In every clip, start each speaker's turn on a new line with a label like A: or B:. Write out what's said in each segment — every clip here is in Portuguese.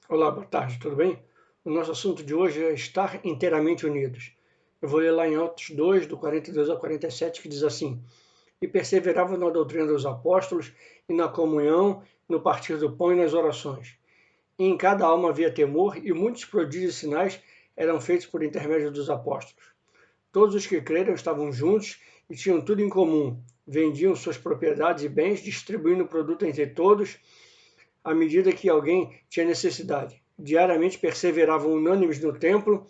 A: Olá, boa tarde, tudo bem? O nosso assunto de hoje é estar inteiramente unidos. Eu vou ler lá em Atos 2, do 42 ao 47, que diz assim: E perseveravam na doutrina dos apóstolos, e na comunhão, no partir do pão e nas orações. E em cada alma havia temor, e muitos prodígios e sinais eram feitos por intermédio dos apóstolos. Todos os que creram estavam juntos e tinham tudo em comum. Vendiam suas propriedades e bens, distribuindo o produto entre todos, à medida que alguém tinha necessidade. Diariamente perseveravam unânimes no templo,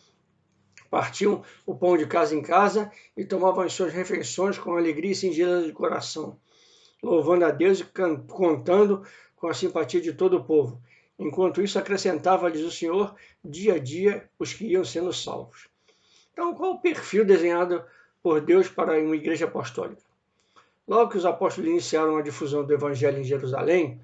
A: partiam o pão de casa em casa e tomavam as suas refeições com alegria e singeleza de coração, louvando a Deus e contando com a simpatia de todo o povo. Enquanto isso, acrescentava-lhes o Senhor, dia a dia, os que iam sendo salvos. Então, qual o perfil desenhado por Deus para uma igreja apostólica? Logo que os apóstolos iniciaram a difusão do evangelho em Jerusalém,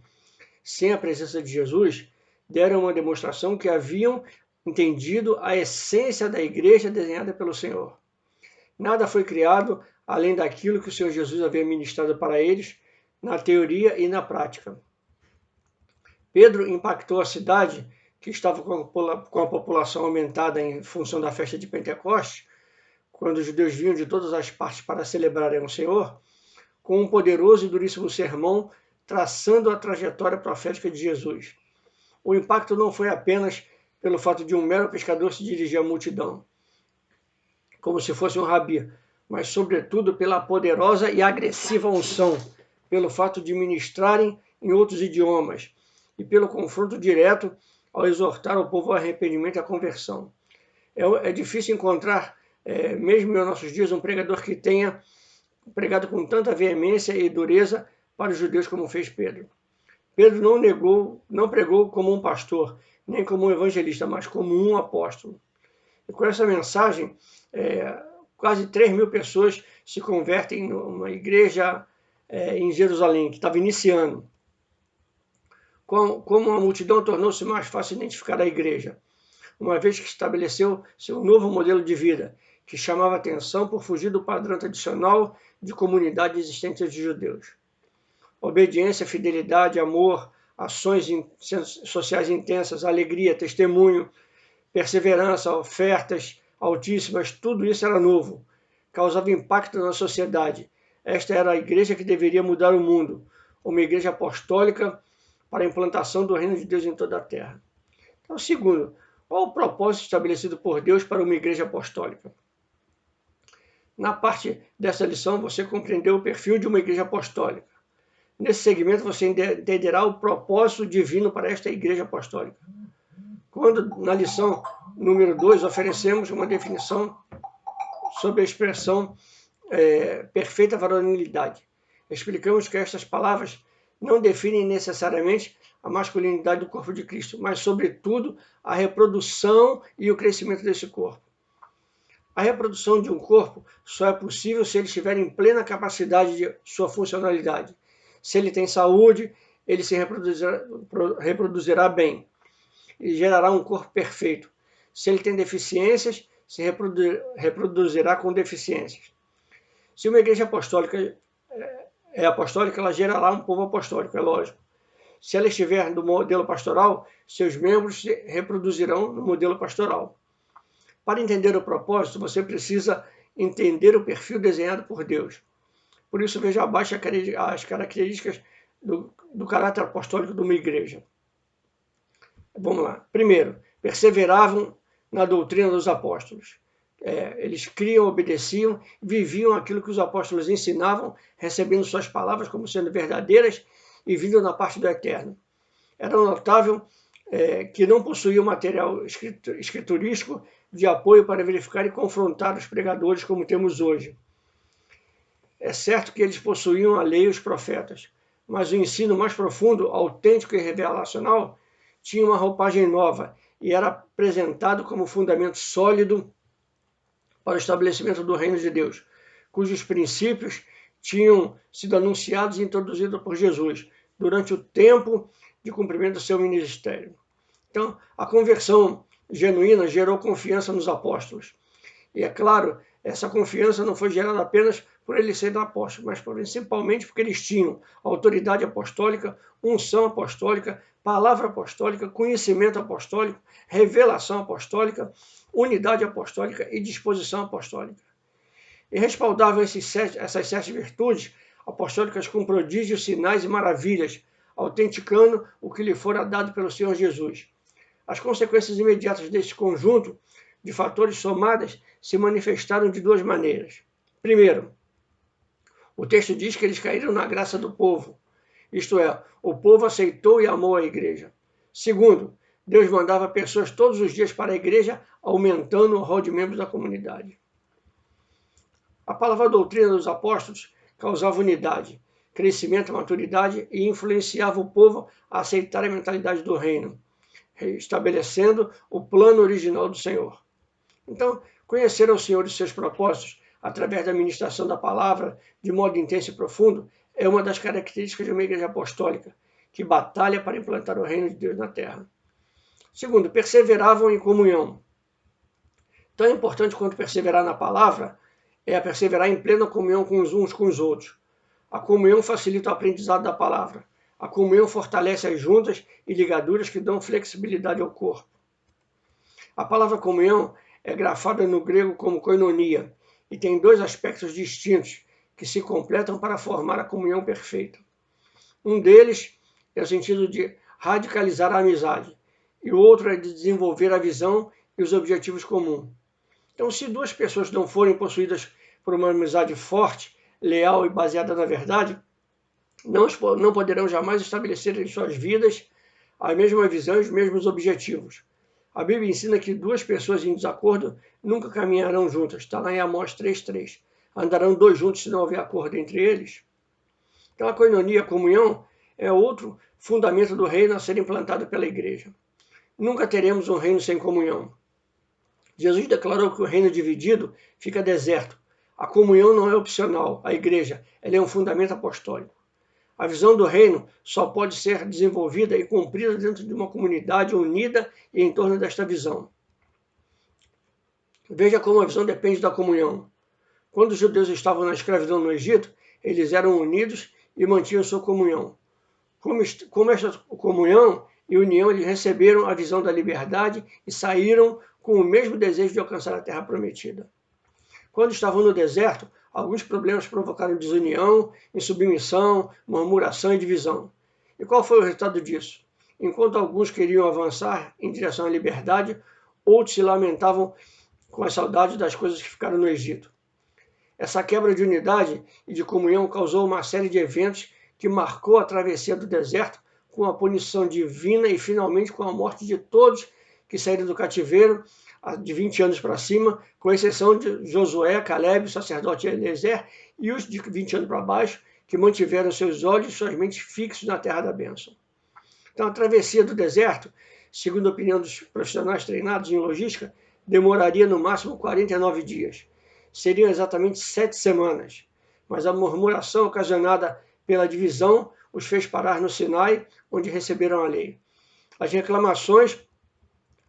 A: sem a presença de Jesus, deram uma demonstração que haviam entendido a essência da igreja desenhada pelo Senhor. Nada foi criado além daquilo que o Senhor Jesus havia ministrado para eles, na teoria e na prática. Pedro impactou a cidade, que estava com a população aumentada em função da festa de Pentecostes, quando os judeus vinham de todas as partes para celebrarem o Senhor, com um poderoso e duríssimo sermão, traçando a trajetória profética de Jesus. O impacto não foi apenas pelo fato de um mero pescador se dirigir à multidão, como se fosse um rabi, mas sobretudo pela poderosa e agressiva unção, pelo fato de ministrarem em outros idiomas e pelo confronto direto ao exortar o povo ao arrependimento e à conversão. É difícil encontrar, mesmo em nossos dias, um pregador que tenha pregado com tanta veemência e dureza para os judeus como fez Pedro. Pedro não pregou como um pastor, nem como um evangelista, mas como um apóstolo. E com essa mensagem, quase 3.000 pessoas se convertem numa igreja em Jerusalém, que estava iniciando. Como a multidão tornou-se mais fácil identificar a igreja, uma vez que estabeleceu seu novo modelo de vida, que chamava atenção por fugir do padrão tradicional de comunidade existente de judeus. Obediência, fidelidade, amor, ações sociais intensas, alegria, testemunho, perseverança, ofertas altíssimas, tudo isso era novo, causava impacto na sociedade. Esta era a igreja que deveria mudar o mundo, uma igreja apostólica para a implantação do reino de Deus em toda a terra. Então, segundo, qual o propósito estabelecido por Deus para uma igreja apostólica? Na parte dessa lição, você compreendeu o perfil de uma igreja apostólica. Nesse segmento, você entenderá o propósito divino para esta igreja apostólica. Quando, na lição número 2, oferecemos uma definição sobre a expressão perfeita varonilidade. Explicamos que estas palavras não definem necessariamente a masculinidade do corpo de Cristo, mas, sobretudo, a reprodução e o crescimento desse corpo. A reprodução de um corpo só é possível se ele estiver em plena capacidade de sua funcionalidade. Se ele tem saúde, ele se reproduzirá bem e gerará um corpo perfeito. Se ele tem deficiências, se reproduzirá com deficiências. Se uma igreja apostólica é apostólica, ela gerará um povo apostólico, é lógico. Se ela estiver no modelo pastoral, seus membros se reproduzirão no modelo pastoral. Para entender o propósito, você precisa entender o perfil desenhado por Deus. Por isso, veja abaixo as características do caráter apostólico de uma igreja. Vamos lá. Primeiro, perseveravam na doutrina dos apóstolos. Eles criam, obedeciam, viviam aquilo que os apóstolos ensinavam, recebendo suas palavras como sendo verdadeiras e vindo da parte do Eterno. Era notável que não possuíam material escriturístico de apoio para verificar e confrontar os pregadores como temos hoje. É certo que eles possuíam a lei e os profetas, mas o ensino mais profundo, autêntico e revelacional tinha uma roupagem nova e era apresentado como fundamento sólido para o estabelecimento do reino de Deus, cujos princípios tinham sido anunciados e introduzidos por Jesus durante o tempo de cumprimento do seu ministério. Então, a conversão genuína gerou confiança nos apóstolos. E, é claro, Essa confiança não foi gerada apenas por eles serem apóstolos, mas principalmente porque eles tinham autoridade apostólica, unção apostólica, palavra apostólica, conhecimento apostólico, revelação apostólica, unidade apostólica e disposição apostólica. E respaldavam essas 7 virtudes apostólicas com prodígios, sinais e maravilhas, autenticando o que lhe fora dado pelo Senhor Jesus. As consequências imediatas desse conjunto de fatores somadas se manifestaram de 2 maneiras. Primeiro, o texto diz que eles caíram na graça do povo, isto é, o povo aceitou e amou a igreja. Segundo, Deus mandava pessoas todos os dias para a igreja, aumentando o rol de membros da comunidade. A palavra doutrina dos apóstolos causava unidade, crescimento, maturidade e influenciava o povo a aceitar a mentalidade do reino, estabelecendo o plano original do Senhor. Então, conhecer ao Senhor e seus propósitos através da ministração da palavra de modo intenso e profundo é uma das características de uma igreja apostólica, que batalha para implantar o reino de Deus na terra. Segundo, perseveravam em comunhão. Tão importante quanto perseverar na palavra é perseverar em plena comunhão com uns com os outros. A comunhão facilita o aprendizado da palavra. A comunhão fortalece as juntas e ligaduras que dão flexibilidade ao corpo. A palavra comunhão é grafada no grego como koinonia e tem 2 aspectos distintos que se completam para formar a comunhão perfeita. Um deles é o sentido de radicalizar a amizade e o outro é de desenvolver a visão e os objetivos comuns. Então, se 2 pessoas não forem possuídas por uma amizade forte, leal e baseada na verdade, não poderão jamais estabelecer em suas vidas a mesma visão e os mesmos objetivos. A Bíblia ensina que 2 pessoas em desacordo nunca caminharão juntas. Está lá em Amós 3:3. Andarão 2 juntos se não houver acordo entre eles. Então, a koinonia, a comunhão, é outro fundamento do reino a ser implantado pela igreja. Nunca teremos um reino sem comunhão. Jesus declarou que o reino dividido fica deserto. A comunhão não é opcional. A igreja, ela é um fundamento apostólico. A visão do reino só pode ser desenvolvida e cumprida dentro de uma comunidade unida e em torno desta visão. Veja como a visão depende da comunhão. Quando os judeus estavam na escravidão no Egito, eles eram unidos e mantinham sua comunhão. Como esta comunhão e união, eles receberam a visão da liberdade e saíram com o mesmo desejo de alcançar a terra prometida. Quando estavam no deserto, alguns problemas provocaram desunião, insubmissão, murmuração e divisão. E qual foi o resultado disso? Enquanto alguns queriam avançar em direção à liberdade, outros se lamentavam com a saudade das coisas que ficaram no Egito. Essa quebra de unidade e de comunhão causou uma série de eventos que marcou a travessia do deserto com a punição divina e finalmente com a morte de todos que saíram do cativeiro de 20 anos para cima, com exceção de Josué, Caleb, o sacerdote Eliezer e os de 20 anos para baixo, que mantiveram seus olhos e suas mentes fixos na terra da bênção. Então, a travessia do deserto, segundo a opinião dos profissionais treinados em logística, demoraria no máximo 49 dias. Seriam exatamente 7 semanas. Mas a murmuração ocasionada pela divisão os fez parar no Sinai, onde receberam a lei. As reclamações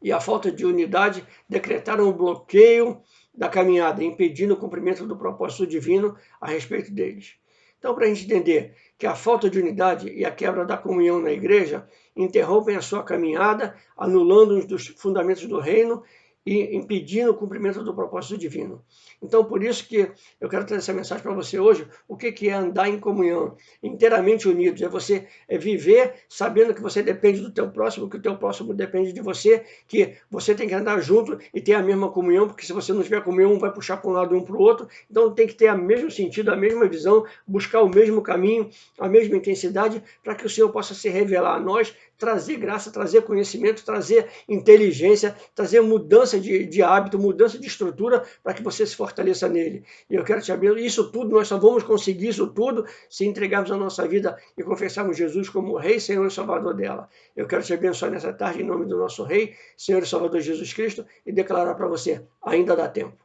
A: e a falta de unidade decretaram o bloqueio da caminhada, impedindo o cumprimento do propósito divino a respeito deles. Então, para a gente entender que a falta de unidade e a quebra da comunhão na igreja interrompem a sua caminhada, anulando um dos fundamentos do reino e impedindo o cumprimento do propósito divino. Então, por isso que eu quero trazer essa mensagem para você hoje. O que é andar em comunhão? Inteiramente unidos. É você viver sabendo que você depende do teu próximo, que o teu próximo depende de você, que você tem que andar junto e ter a mesma comunhão, porque se você não tiver comunhão, um vai puxar para um lado e um para o outro. Então, tem que ter o mesmo sentido, a mesma visão, buscar o mesmo caminho, a mesma intensidade, para que o Senhor possa se revelar a nós, trazer graça, trazer conhecimento, trazer inteligência, trazer mudança de hábito, mudança de estrutura, para que você se fortaleça nele. E eu quero te abençoar. Isso tudo, nós só vamos conseguir isso tudo se entregarmos a nossa vida e confessarmos Jesus como Rei, Senhor e Salvador dela. Eu quero te abençoar nessa tarde em nome do nosso Rei, Senhor e Salvador Jesus Cristo, e declarar para você, ainda dá tempo.